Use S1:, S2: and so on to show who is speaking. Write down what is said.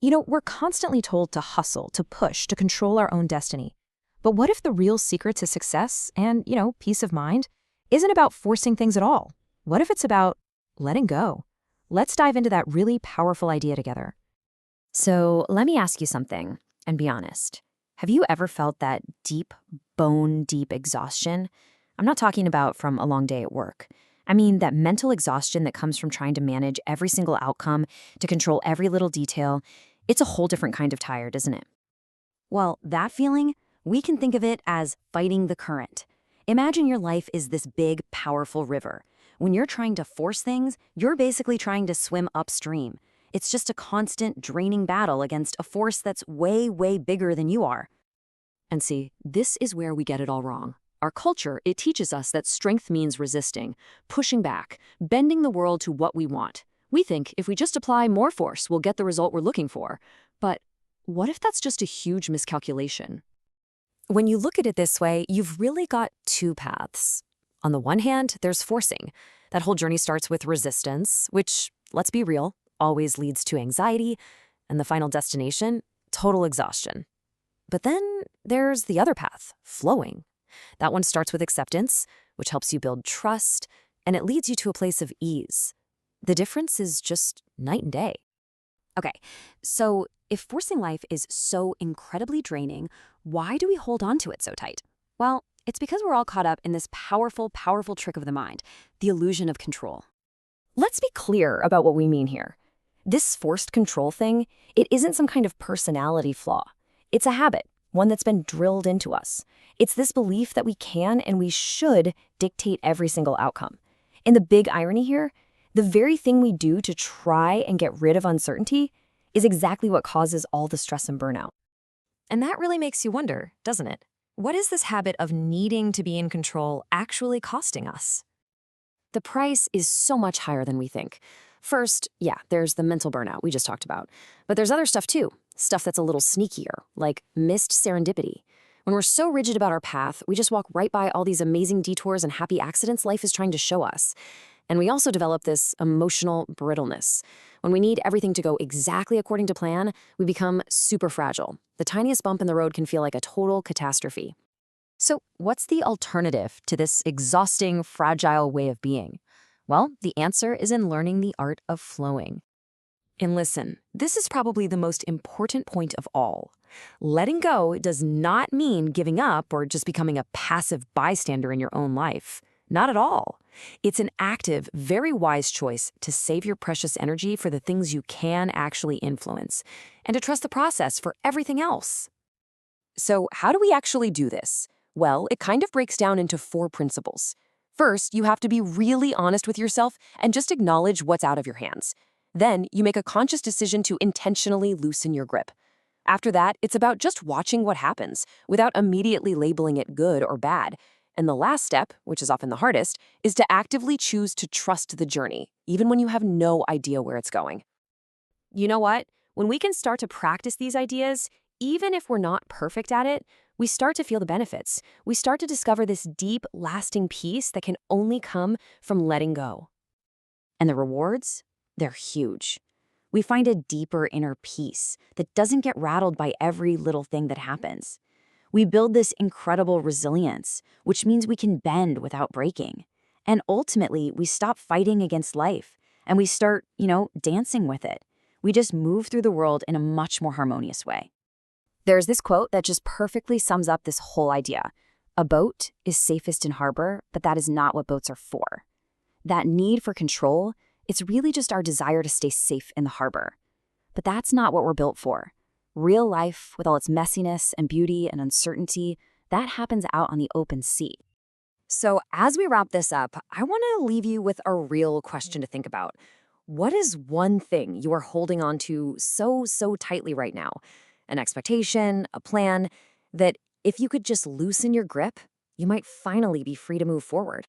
S1: We're constantly told to hustle, to push, to control our own destiny. But what if the real secret to success and, peace of mind isn't about forcing things at all? What if it's about letting go? Let's dive into that really powerful idea together.
S2: So let me ask you something and be honest. Have you ever felt that deep, bone deep exhaustion? I'm not talking about from a long day at work. I mean that mental exhaustion that comes from trying to manage every single outcome, to control every little detail. It's a whole different kind of tired, isn't it?
S3: Well, that feeling, we can think of it as fighting the current. Imagine your life is this big, powerful river. When you're trying to force things, you're basically trying to swim upstream. It's just a constant, draining battle against a force that's way, way bigger than you are. And see, this is where we get it all wrong. Our culture, it teaches us that strength means resisting, pushing back, bending the world to what we want. We think if we just apply more force, we'll get the result we're looking for. But what if that's just a huge miscalculation?
S2: When you look at it this way, you've really got two paths. On the one hand, there's forcing. That whole journey starts with resistance, which, let's be real, always leads to anxiety, and the final destination, total exhaustion. But then there's the other path, flowing. That one starts with acceptance, which helps you build trust, and it leads you to a place of ease. The difference is just night and day.
S3: Okay, so if forcing life is so incredibly draining, why do we hold on to it so tight? Well, it's because we're all caught up in this powerful, powerful trick of the mind, the illusion of control.
S2: Let's be clear about what we mean here. This forced control thing, it isn't some kind of personality flaw. It's a habit, one that's been drilled into us. It's this belief that we can and we should dictate every single outcome. And the big irony here, the very thing we do to try and get rid of uncertainty is exactly what causes all the stress and burnout.
S1: And that really makes you wonder, doesn't it? What is this habit of needing to be in control actually costing us?
S2: The price is so much higher than we think. First, yeah, there's the mental burnout we just talked about. But there's other stuff too, stuff that's a little sneakier, like missed serendipity. When we're so rigid about our path, we just walk right by all these amazing detours and happy accidents life is trying to show us. And we also develop this emotional brittleness. When we need everything to go exactly according to plan, we become super fragile. The tiniest bump in the road can feel like a total catastrophe. So what's the alternative to this exhausting, fragile way of being? Well, the answer is in learning the art of flowing. And listen, this is probably the most important point of all. Letting go does not mean giving up or just becoming a passive bystander in your own life. Not at all. It's an active, very wise choice to save your precious energy for the things you can actually influence, and to trust the process for everything else. So how do we actually do this? Well, it kind of breaks down into 4 principles. First, you have to be really honest with yourself and just acknowledge what's out of your hands. Then, you make a conscious decision to intentionally loosen your grip. After that, it's about just watching what happens without immediately labeling it good or bad. And the last step, which is often the hardest, is to actively choose to trust the journey, even when you have no idea where it's going. You know what? When we can start to practice these ideas, even if we're not perfect at it, we start to feel the benefits. We start to discover this deep, lasting peace that can only come from letting go. And the rewards? They're huge. We find a deeper inner peace that doesn't get rattled by every little thing that happens. We build this incredible resilience, which means we can bend without breaking. And ultimately, we stop fighting against life, and we start, dancing with it. We just move through the world in a much more harmonious way. There's this quote that just perfectly sums up this whole idea. A boat is safest in harbor, but that is not what boats are for. That need for control, it's really just our desire to stay safe in the harbor. But that's not what we're built for. Real life, with all its messiness and beauty and uncertainty, that happens out on the open sea. So as we wrap this up, I want to leave you with a real question to think about. What is one thing you are holding on to so tightly right now? An expectation, a plan, that if you could just loosen your grip, you might finally be free to move forward.